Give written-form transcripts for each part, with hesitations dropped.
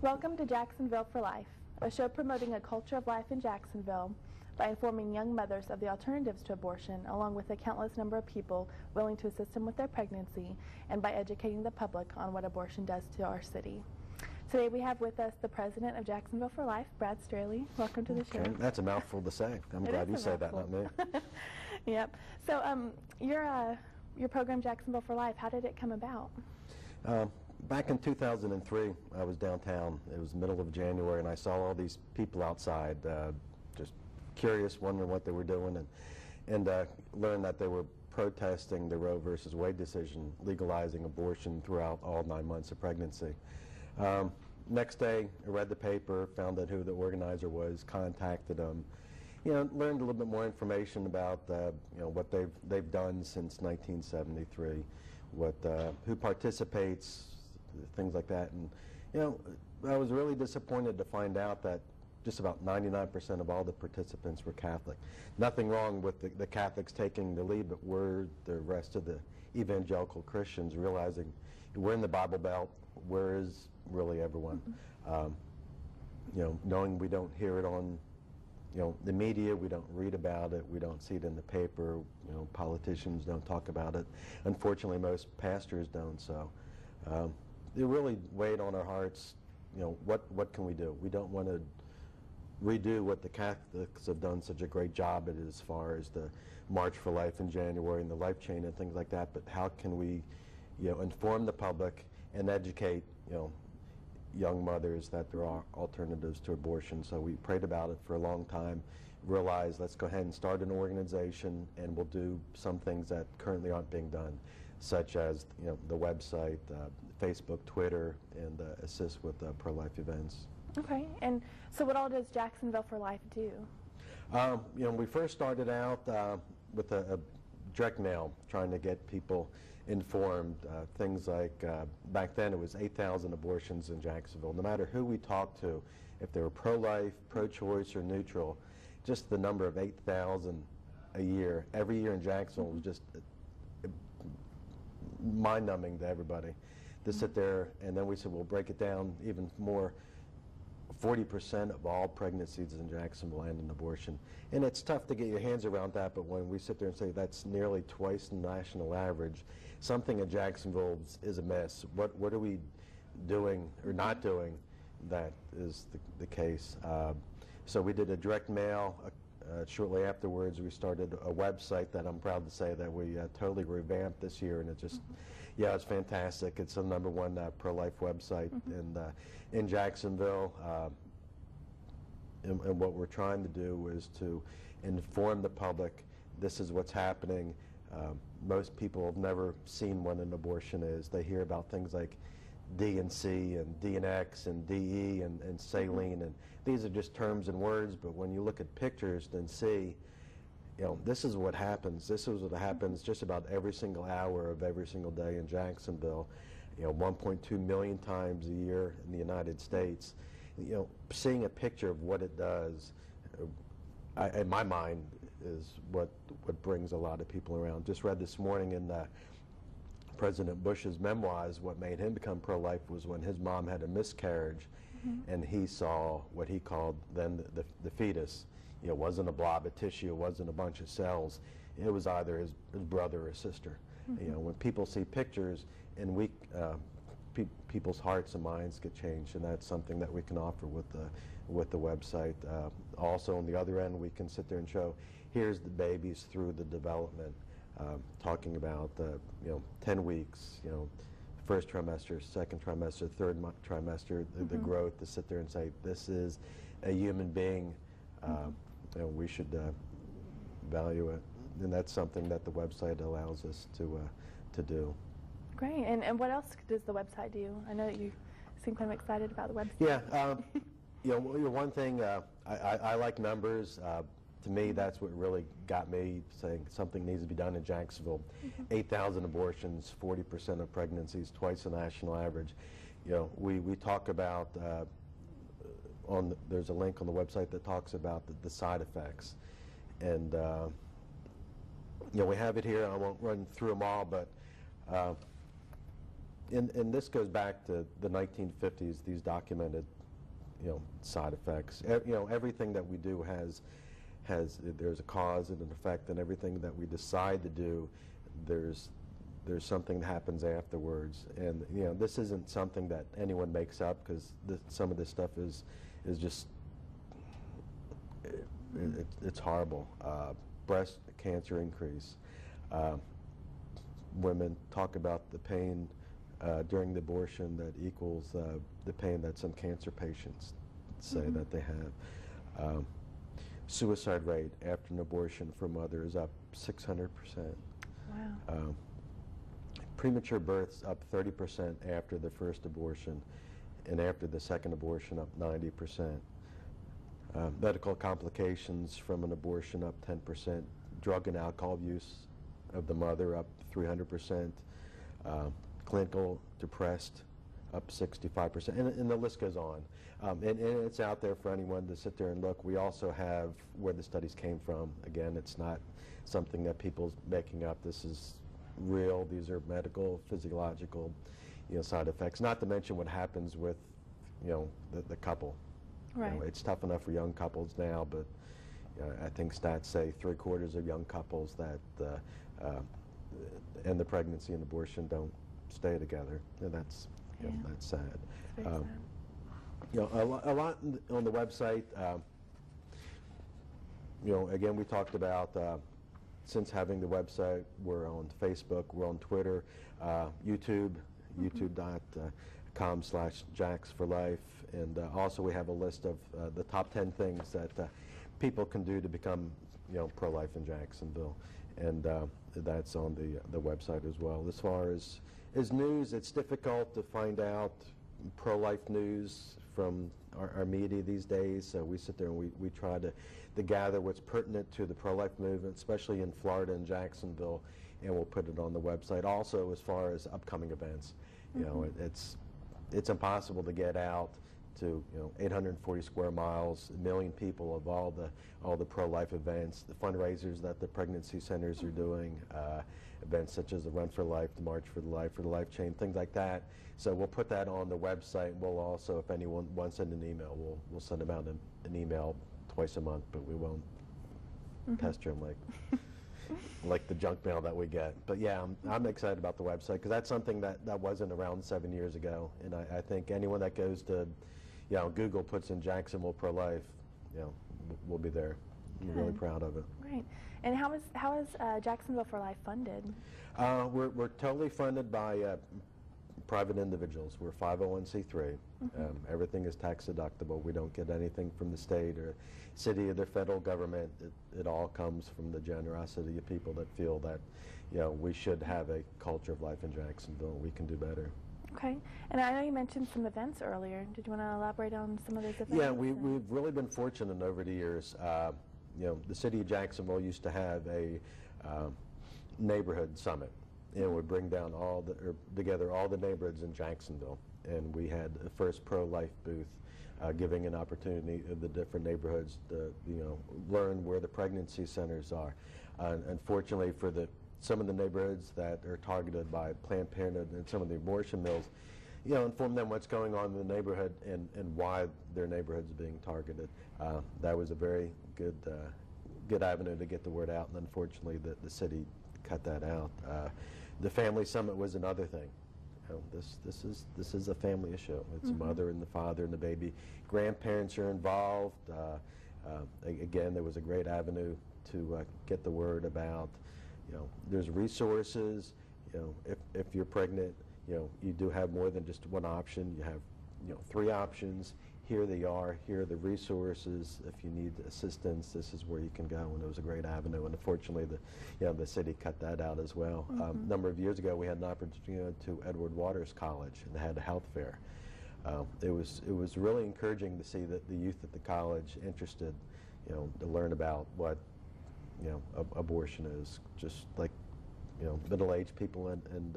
Welcome to Jacksonville For Life, a show promoting a culture of life in Jacksonville by informing young mothers of the alternatives to abortion, along with a countless number of people willing to assist them with their pregnancy, and by educating the public on what abortion does to our city. Today we have with us the president of Jacksonville For Life, Brad Straley. Welcome to the show. That's a mouthful to say. I'm glad you said that, not me. Yep. So your program, Jacksonville For Life, how did it come about? Back in 2003, I was downtown. It was the middle of January, and I saw all these people outside, just curious, wondering what they were doing, and learned that they were protesting the Roe versus Wade decision, legalizing abortion throughout all 9 months of pregnancy. Next day, I read the paper, found out who the organizer was, contacted them, learned a little bit more information about what they've done since 1973, who participates, things like that. And I was really disappointed to find out that just about 99% of all the participants were Catholic. Nothing wrong with the Catholics taking the lead, but we're the rest of the evangelical Christians realizing we're in the Bible Belt. Where is really everyone? Knowing we don't hear it on the media, we don't read about it, we don't see it in the paper, politicians don't talk about it. Unfortunately, most pastors don't, so it really weighed on our hearts. What can we do? We don't want to redo what the Catholics have done such a great job at, as far as the March for Life in January and the Life Chain and things like that, but how can we inform the public and educate young mothers that there are alternatives to abortion? So we prayed about it for a long time, realized let's go ahead and start an organization, and we'll do some things that currently aren't being done, such as the website, Facebook, Twitter, and assist with pro-life events. Okay, and so what all does Jacksonville For Life do? We first started out with a direct mail, trying to get people informed. Things like, back then it was 8,000 abortions in Jacksonville. No matter who we talked to, if they were pro-life, pro-choice, or neutral, just the number of 8,000 a year, every year in Jacksonville, was just mind-numbing to everybody to sit there. And then we said, we'll break it down even more. 40% of all pregnancies in Jacksonville end in abortion. And it's tough to get your hands around that, but when we sit there and say that's nearly twice the national average, something in Jacksonville is amiss. What are we doing or not doing that is the case? So we did a direct mail. Shortly afterwards, we started a website that I'm proud to say that we totally revamped this year, and it just, it's fantastic. It's the #1 pro-life website in Jacksonville. And what we're trying to do is to inform the public. This is what's happening. Most people have never seen what an abortion is. They hear about things like D and C and D and X and DE and saline, and these are just terms and words, but when you look at pictures and see, this is what happens. This is what happens just about every single hour of every single day in Jacksonville. 1.2 million times a year in the United States. Seeing a picture of what it does, in my mind, is what brings a lot of people around. Just read this morning in President Bush's memoirs, what made him become pro-life was when his mom had a miscarriage, and he saw what he called then the fetus. It wasn't a blob of tissue, it wasn't a bunch of cells. It was either his brother or sister. When people see pictures, and people's hearts and minds get changed, and that's something that we can offer with the website. Also, on the other end, we can sit there and show, here's the babies through the development, talking about 10 weeks, first trimester, second trimester, third trimester, the growth, to sit there and say, this is a human being, we should value it. And that's something that the website allows us to do. Great. And what else does the website do? I know that you seem kind of excited about the website. Yeah. One thing, I like numbers. To me, that's what really got me saying something needs to be done in Jacksonville. 8,000 abortions, 40% of pregnancies, twice the national average. We talk about, there's a link on the website that talks about the side effects. And, we have it here. I won't run through them all, but and this goes back to the 1950s, these documented, side effects. Everything that we do there's a cause and an effect, and everything that we decide to do, there's something that happens afterwards. And this isn't something that anyone makes up, because some of this stuff is just it's horrible. Breast cancer increase. Women talk about the pain during the abortion that equals the pain that some cancer patients say that they have. Suicide rate after an abortion for mothers up 600%. Wow. Premature births up 30% after the first abortion, and after the second abortion up 90%. Medical complications from an abortion up 10%. Drug and alcohol use of the mother up 300%. Clinical depressed up 65%, and the list goes on. And it's out there for anyone to sit there and look. We also have where the studies came from. Again, it's not something that people's making up. This is real. These are medical, physiological, side effects. Not to mention what happens with, the couple. Right. It's tough enough for young couples now, but I think stats say 3/4 of young couples that end the pregnancy and abortion don't stay together, and that's that's sad. It's very sad. A lot on the website. Again, we talked about since having the website, we're on Facebook, we're on Twitter, YouTube, youtube.com/JacksForLife, and also we have a list of the top 10 things that people can do to become, pro-life in Jacksonville, and that's on the website as well. As far as news, it's difficult to find out pro-life news from our media these days, so we sit there and we try to gather what's pertinent to the pro-life movement, especially in Florida and Jacksonville, and we'll put it on the website. Also, as far as upcoming events, it's impossible to get out to 840 square miles, 1 million people of all the pro-life events, the fundraisers that the pregnancy centers are doing, events such as the Run for Life, the March for the Life Chain, things like that. So we'll put that on the website. We'll also, if anyone wants to send an email, we'll send them out an email twice a month, but we won't pester them like the junk mail that we get. But yeah, I'm excited about the website, because that's something that wasn't around 7 years ago, and I think anyone that goes to Google, puts in Jacksonville Pro-Life, we'll be there. I'm really proud of it. Right. And how is Jacksonville for Life funded? We're totally funded by private individuals. We're 501c3. Everything is tax deductible. We don't get anything from the state or city or the federal government. It all comes from the generosity of people that feel that we should have a culture of life in Jacksonville. We can do better. Okay. And I know you mentioned some events earlier. Did you want to elaborate on some of those events? Yeah, we've really been fortunate over the years. The city of Jacksonville used to have a neighborhood summit, and would bring down together all the neighborhoods in Jacksonville, and we had the first pro-life booth, giving an opportunity of the different neighborhoods to learn where the pregnancy centers are. Unfortunately, for some of the neighborhoods that are targeted by Planned Parenthood and some of the abortion mills, inform them what's going on in the neighborhood and why their neighborhood's being targeted. That was a very good avenue to get the word out, and unfortunately the city cut that out. The family summit was another thing. This is a family issue. It's a mother and the father and the baby. Grandparents are involved. Again, there was a great avenue to get the word about. There's resources. If you're pregnant, you do have more than just one option. You have 3 options. Here they are. Here are the resources. If you need assistance, this is where you can go. And it was a great avenue. And unfortunately, the city cut that out as well. A number of years ago, we had an opportunity to Edward Waters College, and they had a health fair. It was really encouraging to see that the youth at the college interested, to learn about what abortion is. Just like middle-aged people and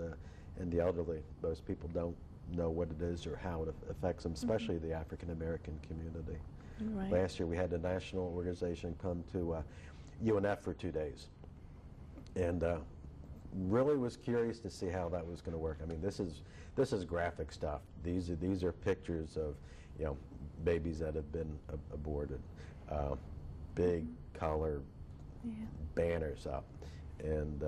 the elderly. Most people don't know what it is or how it affects them, especially the African American community. Right. Last year we had a national organization come to UNF for 2 days, and really was curious to see how that was going to work. I mean, this is graphic stuff. These are pictures of, you know, babies that have been aborted, big color banners up, and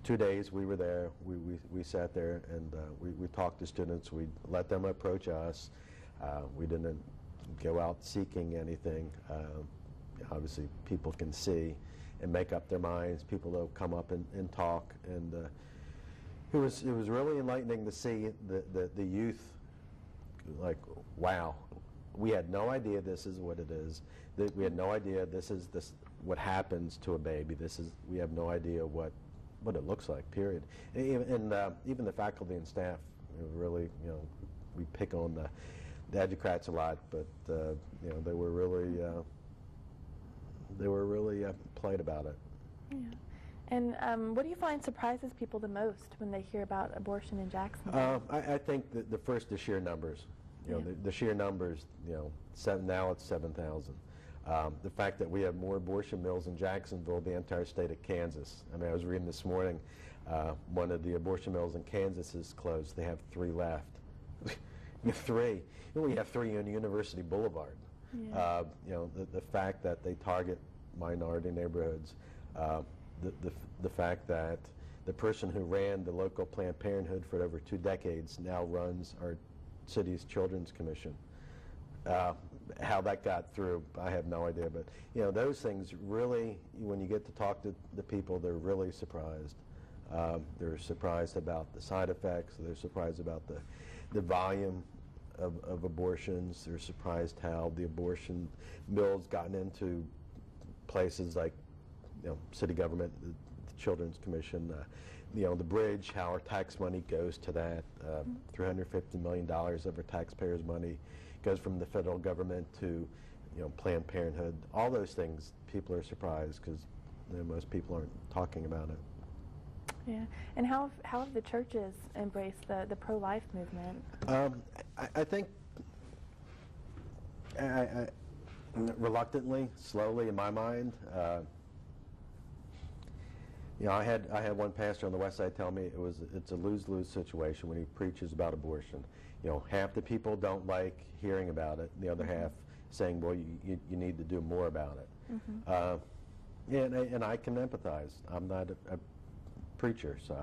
2 days we were there. We sat there and we talked to students. We let them approach us. We didn't go out seeking anything. Obviously, people can see and make up their minds. People will come up and talk, and it was really enlightening to see the youth. Like, wow, we had no idea this is what it is. We had no idea this what happens to a baby. We have no idea what it looks like. Period. And even the faculty and staff, really, you know, we pick on the educrats a lot, but you know, they were really polite about it. Yeah. And what do you find surprises people the most when they hear about abortion in Jacksonville? I think the first, the sheer numbers. You know, the sheer numbers. You know, now it's 7,000. The fact that we have more abortion mills in Jacksonville than the entire state of Kansas. I mean, I was reading this morning, one of the abortion mills in Kansas is closed. They have 3 left. You have 3. You only have 3 on University Boulevard. Yeah. You know, the fact that they target minority neighborhoods, the fact that the person who ran the local Planned Parenthood for over 2 decades now runs our city's Children's Commission. How that got through, I have no idea. But you know, those things really, when you get to talk to the people, they're really surprised. They're surprised about the side effects. They're surprised about the volume of abortions. They're surprised how the abortion bill's gotten into places like, you know, city government, the Children's Commission, you know, the bridge, how our tax money goes to that. $350 million of our taxpayers' money goes from the federal government to, you know, Planned Parenthood. All those things, people are surprised because, you know, most people aren't talking about it. Yeah, and how have the churches embraced the pro-life movement? I think reluctantly, slowly, in my mind. You know, I had one pastor on the west side tell me it's a lose-lose situation when he preaches about abortion. You know, half the people don't like hearing about it, and the other half saying, well, you need to do more about it. And I can empathize. I'm not a preacher, so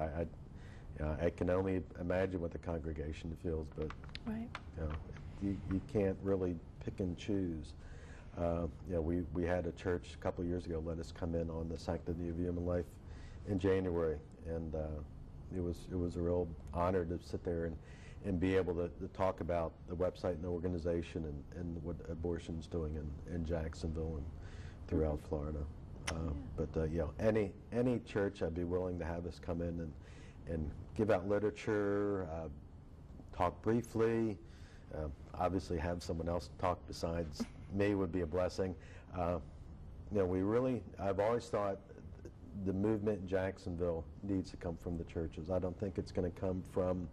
I can only imagine what the congregation feels, but right. You know, you can't really pick and choose. You know, we had a church a couple of years ago let us come in on the sanctity of human life in January, and it was a real honor to sit there and be able to talk about the website and the organization and what abortion's doing in Jacksonville and throughout Florida. But you know, any church, I'd be willing to have us come in and give out literature, talk briefly. Obviously, have someone else talk besides me would be a blessing. You know, I've always thought the movement in Jacksonville needs to come from the churches. I don't think it's going to come from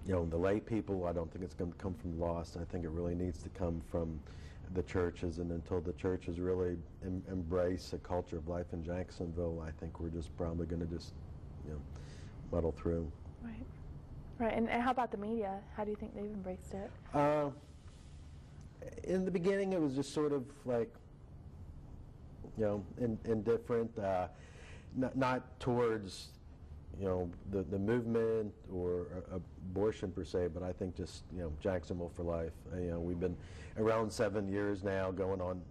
you know, the lay people. I don't think it's going to come from lost. I think it really needs to come from the churches, and until the churches really embrace a culture of life in Jacksonville, I think we're just probably going to just, you know, muddle through. Right. Right. And how about the media? How do you think they've embraced it? In the beginning, it was just sort of like, you know, indifferent, not towards, you know, the movement or abortion per se, but I think just, you know, Jacksonville for Life. You know, we've been around 7 years now, going on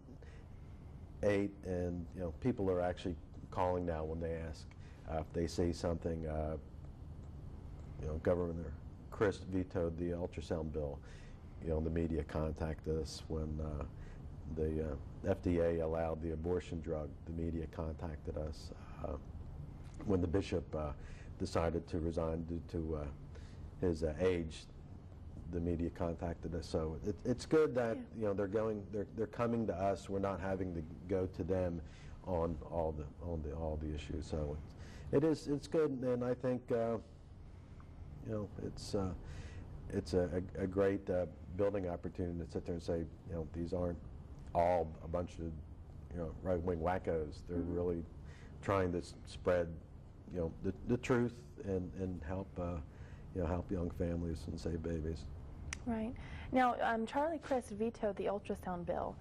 8, and you know, people are actually calling now when they ask if they see something. You know, Governor Chris vetoed the ultrasound bill. You know, the media contacted us when the FDA allowed the abortion drug. The media contacted us. When the bishop decided to resign due to his age, the media contacted us. So it's good that you know they're coming to us. We're not having to go to them on all the issues. So it's good, and I think you know, it's a great building opportunity to sit there and say, you know, these aren't all a bunch of, you know, right-wing wackos. They're really trying to spread, the truth and help, help young families and save babies. Right. Now, Charlie Crist vetoed the ultrasound bill.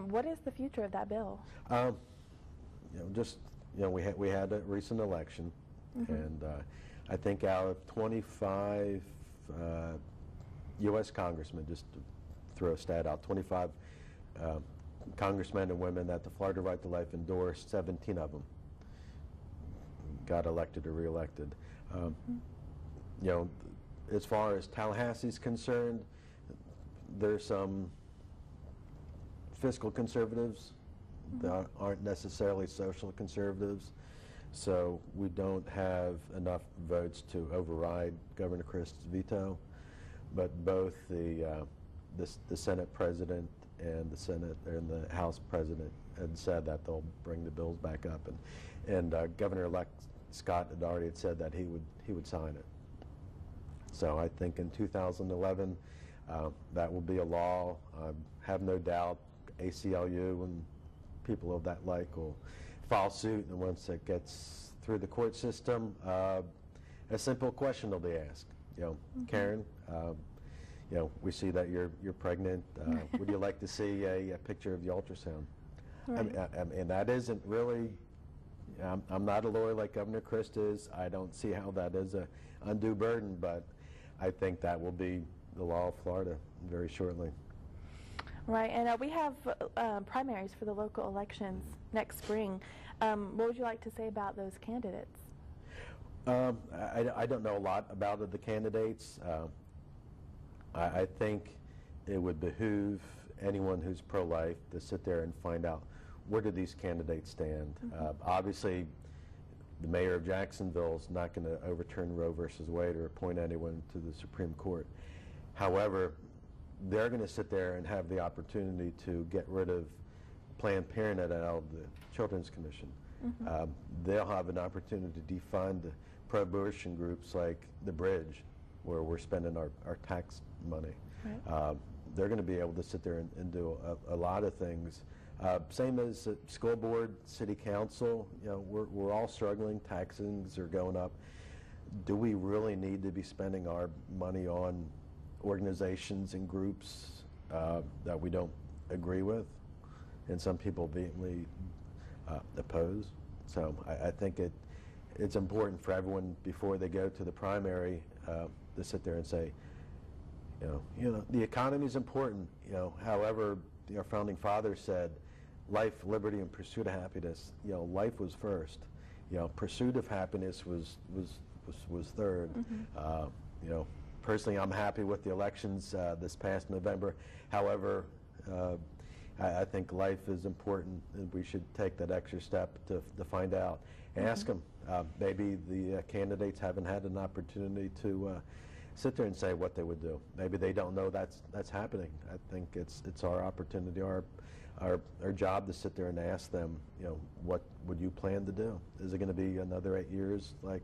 What is the future of that bill? We had a recent election, and I think out of 25 U.S. congressmen, just to throw a stat out, 25 congressmen and women that the Florida Right to Life endorsed, 17 of them got elected or reelected. As far as Tallahassee's concerned, there's some fiscal conservatives that aren't necessarily social conservatives, so we don't have enough votes to override Governor Crist's veto. But both the Senate President and the House President had said that they'll bring the bills back up, and Governor-elect Scott had already said that he would sign it. So I think in 2011 that will be a law. I have no doubt ACLU and people of that like will file suit, and once it gets through the court system, a simple question will be asked. Karen, we see that you're pregnant. Would you like to see a picture of the ultrasound? Right. And that isn't really. I'm not a lawyer like Governor Crist is. I don't see how that is a undue burden, but I think that will be the law of Florida very shortly. Right, and we have primaries for the local elections next spring. What would you like to say about those candidates? I don't know a lot about the candidates. I think it would behoove anyone who's pro-life to sit there and find out where do these candidates stand. Obviously, the mayor of Jacksonville is not going to overturn Roe versus Wade or appoint anyone to the Supreme Court. However, they're going to sit there and have the opportunity to get rid of Planned Parenthood out of the Children's Commission. They'll have an opportunity to defund pro-abortion groups like The Bridge, where we're spending our tax money. Right. They're going to be able to sit there and do a lot of things. Same as school board, city council. We're all struggling. Taxes are going up. Do we really need to be spending our money on organizations and groups that we don't agree with, and some people vehemently oppose? So I think it's important for everyone before they go to the primary to sit there and say, the economy is important. However, our founding fathers said, life, liberty, and pursuit of happiness. Life was first. Pursuit of happiness was third. Personally, I'm happy with the elections this past November. However, I think life is important, and we should take that extra step to find out. Ask them. Maybe the candidates haven't had an opportunity to sit there and say what they would do. Maybe they don't know that's happening. I think it's our opportunity, our job to sit there and ask them, what would you plan to do? Is it going to be another 8 years like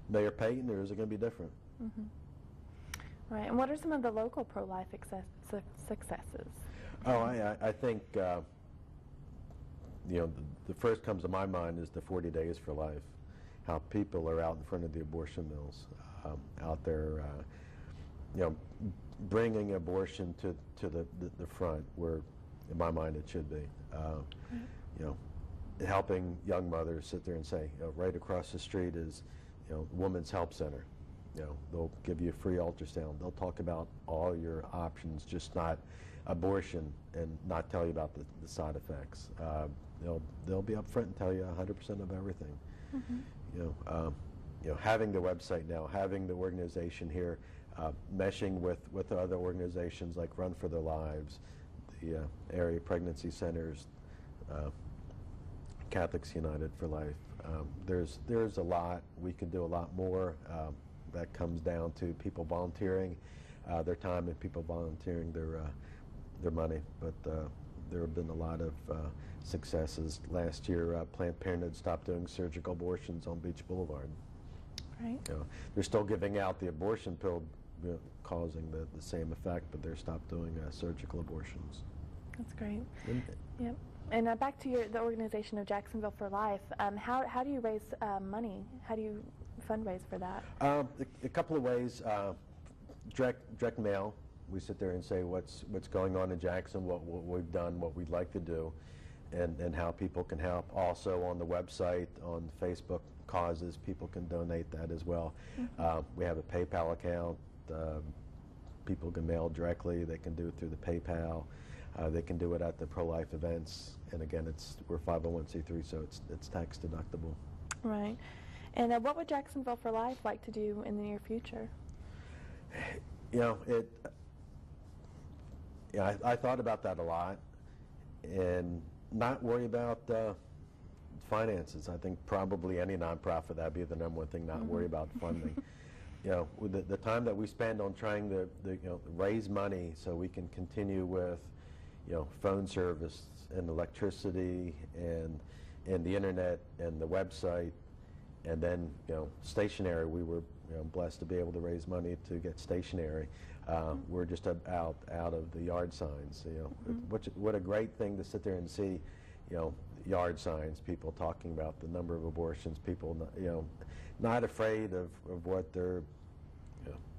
Mayor Payton, or is it going to be different? Right, and what are some of the local pro-life successes? I think the first comes to my mind is the 40 Days for Life. How people are out in front of the abortion mills, out there, bringing abortion to the front, where, in my mind, it should be. Helping young mothers sit there and say, right across the street is, Women's Help Center. They'll give you a free ultrasound. They'll talk about all your options, just not abortion, and not tell you about the side effects. They'll be up front and tell you 100% of everything. Having the website now, having the organization here, meshing with other organizations like Run for Their Lives, the area pregnancy centers, Catholics United for Life. There's a lot. We can do a lot more. That comes down to people volunteering their time and people volunteering their money. But there have been a lot of successes. Last year, Planned Parenthood stopped doing surgical abortions on Beach Boulevard. Right. They're still giving out the abortion pill, causing the same effect, but they're stopped doing surgical abortions. That's great. And, Yep. And back to the organization of Jacksonville For Life, how do you raise money? How do you fundraise for that? A couple of ways. Direct mail. We sit there and say what's going on in Jackson, what we've done, what we'd like to do, and how people can help. Also on the website, on Facebook causes, people can donate that as well. We have a PayPal account. People can mail directly. They can do it through the PayPal. They can do it at the pro-life events. And again, we're 501c3, so it's tax deductible. Right. And what would Jacksonville For Life like to do in the near future? I thought about that a lot, and not worry about finances. I think probably any nonprofit, that'd be the number one thing, not worry about funding. With the time that we spend on trying to raise money so we can continue with phone service and electricity and the internet and the website, and then stationery. We were blessed to be able to raise money to get stationery. We're just out of the yard signs. What a great thing to sit there and see, yard signs, people talking about the number of abortions, people not afraid of what they're.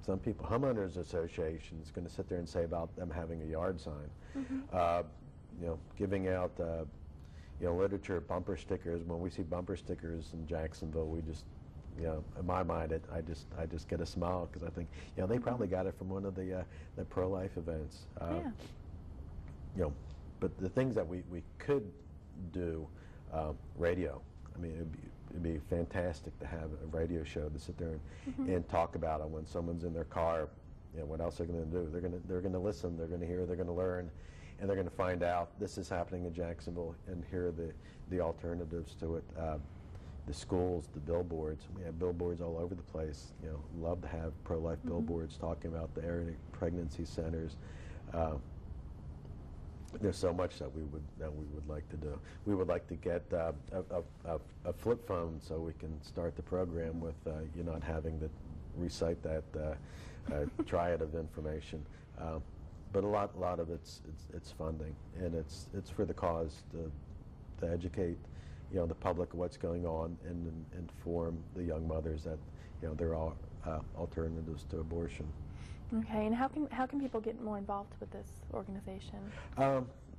Some people, homeowners association, is going to sit there and say about them having a yard sign. Giving out literature, bumper stickers. When we see bumper stickers in Jacksonville, we just, in my mind, I just get a smile, because I think, they probably got it from one of the pro-life events. But the things that we could do, radio. I mean, it'd be fantastic to have a radio show to sit there and talk about it when someone's in their car. What else they're going to do? They're going to listen. They're going to hear. They're going to learn. And they're going to find out this is happening in Jacksonville, and here are the alternatives to it. The schools, the billboards. We have billboards all over the place. Love to have pro-life billboards talking about the area pregnancy centers. There's so much that we would like to do. We would like to get a flip phone so we can start the program with you not having to recite that triad of information. But a lot of it's funding, and it's for the cause to educate the public of what's going on, and inform the young mothers that there are alternatives to abortion. Okay, and how can people get more involved with this organization?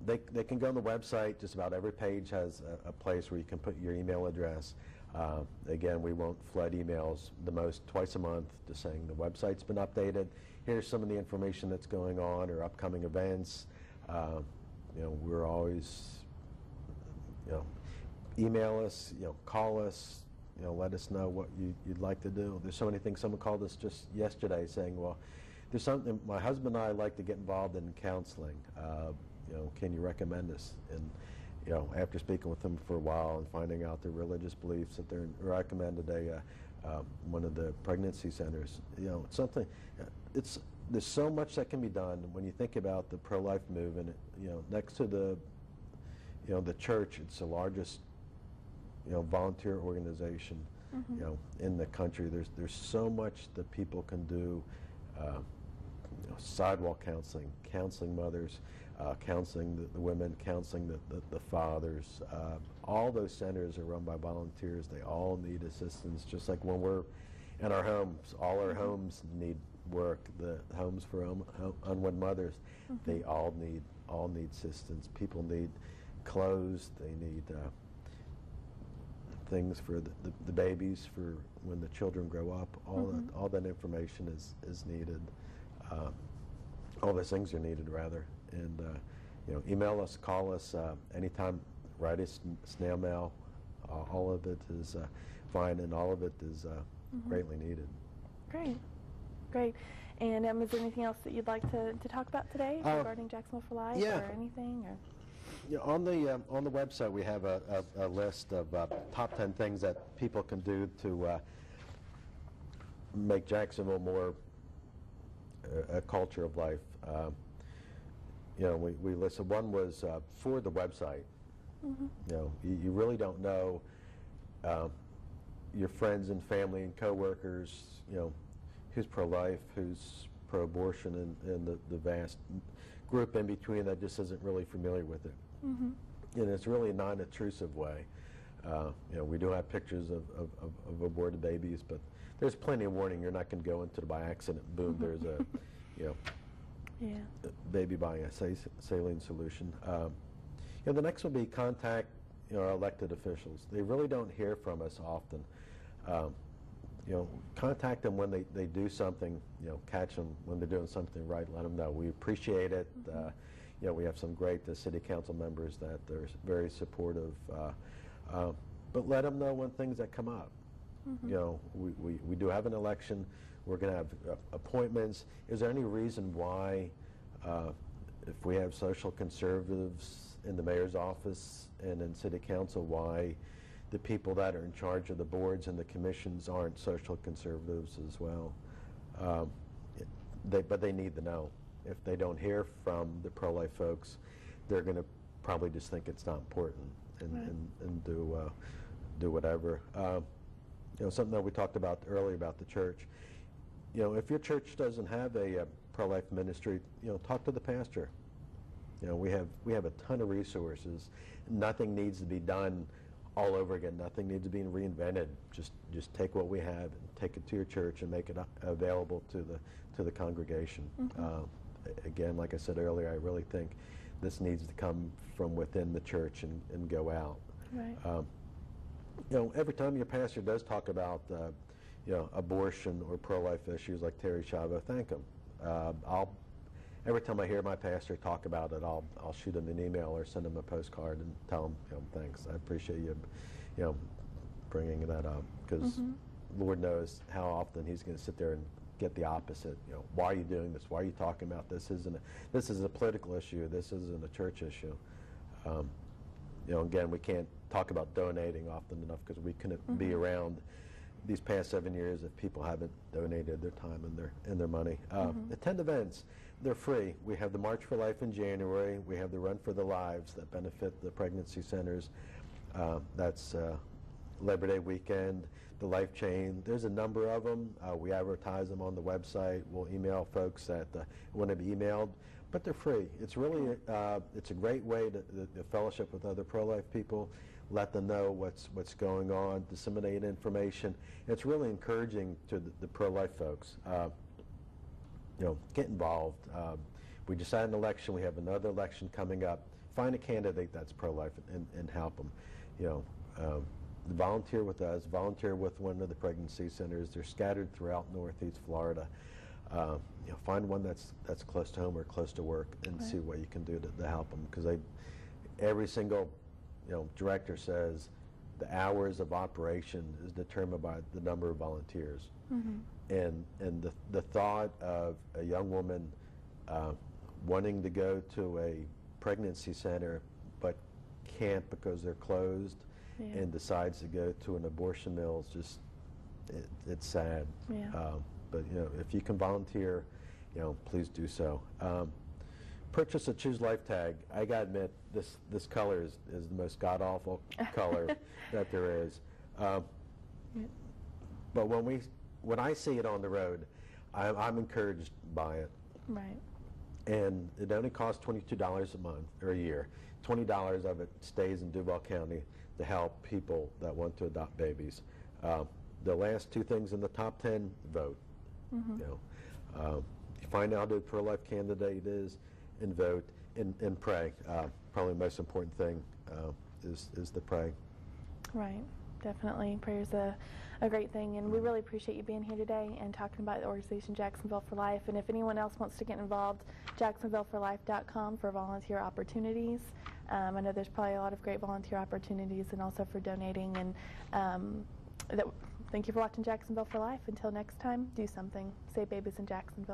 They can go on the website. Just about every page has a place where you can put your email address. Again, we won't flood emails, the most twice a month, just saying the website's been updated. Here's some of the information that's going on, or upcoming events. We're always, email us, call us, let us know what you'd like to do. There's so many things. Someone called us just yesterday saying, well, there's something, my husband and I like to get involved in counseling. Can you recommend us? And after speaking with them for a while and finding out their religious beliefs, that they're recommended one of the pregnancy centers. It's something. There's so much that can be done when you think about the pro-life movement. Next to the church, it's the largest volunteer organization in the country. There's so much that people can do. Sidewalk counseling mothers, counseling the women, counseling the fathers. All those centers are run by volunteers. They all need assistance, just like when we're in our homes. All our homes need work. The homes for unwed mothers, they all need assistance. People need clothes. They need things for the babies, for when the children grow up. All that information is needed. All those things are needed, rather. And email us, call us anytime. Write us snail mail. All of it is fine, and all of it is greatly needed. Great. And is there anything else that you'd like to talk about today regarding Jacksonville For Life, or anything? Or? On the website, we have a list of top 10 things that people can do to make Jacksonville more a culture of life. We listed, one was for the website. You really don't know your friends and family and coworkers, who's pro-life, who's pro-abortion, and the vast group in between that just isn't really familiar with it. in it's really a non-intrusive way. We do have pictures of aborted babies, but there's plenty of warning. You're not going to go into it by accident. Boom, there's a, baby buying a saline solution. The next will be contact our elected officials. They really don't hear from us often. Contact them when they do something. Catch them when they're doing something right. Let them know. We appreciate it. We have some great city council members that are very supportive. But let them know when things that come up. We do have an election. We're going to have appointments. Is there any reason why, if we have social conservatives in the mayor's office and in city council, why the people that are in charge of the boards and the commissions aren't social conservatives as well? But they need to know. If they don't hear from the pro-life folks, they're going to probably just think it's not important and do whatever. Something that we talked about earlier about the church. If your church doesn't have a pro-life ministry, talk to the pastor. We have a ton of resources. Nothing needs to be done all over again. Nothing needs to be reinvented. Just take what we have and take it to your church and make it available to the congregation. Again, like I said earlier, I really think this needs to come from within the church and go out. Right. Every time your pastor does talk about abortion or pro-life issues like Terry Chavo, thank him. Every time I hear my pastor talk about it, I'll shoot him an email or send him a postcard and tell him, thanks. I appreciate you, bringing that up, because Lord knows how often he's going to sit there and get the opposite. Why are you doing this? Why are you talking about this? This is a political issue. This isn't a church issue. Again, we can't talk about donating often enough because we couldn't be around these past 7 years if people haven't donated their time and their money. Attend events. They're free. We have the March for Life in January. We have the Run for the Lives that benefit the pregnancy centers. That's Labor Day weekend, the Life Chain. There's a number of them. We advertise them on the website. We'll email folks that want to be emailed, but they're free. It's really it's a great way to fellowship with other pro-life people, let them know what's going on, disseminate information. It's really encouraging to the pro-life folks. Get involved. We just had an election. We have another election coming up. Find a candidate that's pro-life and help them. Volunteer with us. Volunteer with one of the pregnancy centers. They're scattered throughout Northeast Florida. Find one that's close to home or close to work and see what you can do to help them. Because every single director says the hours of operation is determined by the number of volunteers. And the thought of a young woman wanting to go to a pregnancy center but can't because they're closed and decides to go to an abortion mill is just, it's sad. But if you can volunteer, please do so. Purchase a Choose Life tag. I gotta admit, this color is the most god-awful color that there is. But when I see it on the road, I'm encouraged by it. Right. And it only costs $22 a month or a year. $20 of it stays in Duval County to help people that want to adopt babies. The last two things in the top 10, vote. You find out who the pro-life candidate is and vote and pray. Probably the most important thing is to pray. Right. Definitely. Prayer's a great thing, and we really appreciate you being here today and talking about the organization Jacksonville for Life. And if anyone else wants to get involved, jacksonvilleforlife.com for volunteer opportunities. I know there's probably a lot of great volunteer opportunities and also for donating. And thank you for watching Jacksonville for Life. Until next time, do something. Save babies in Jacksonville.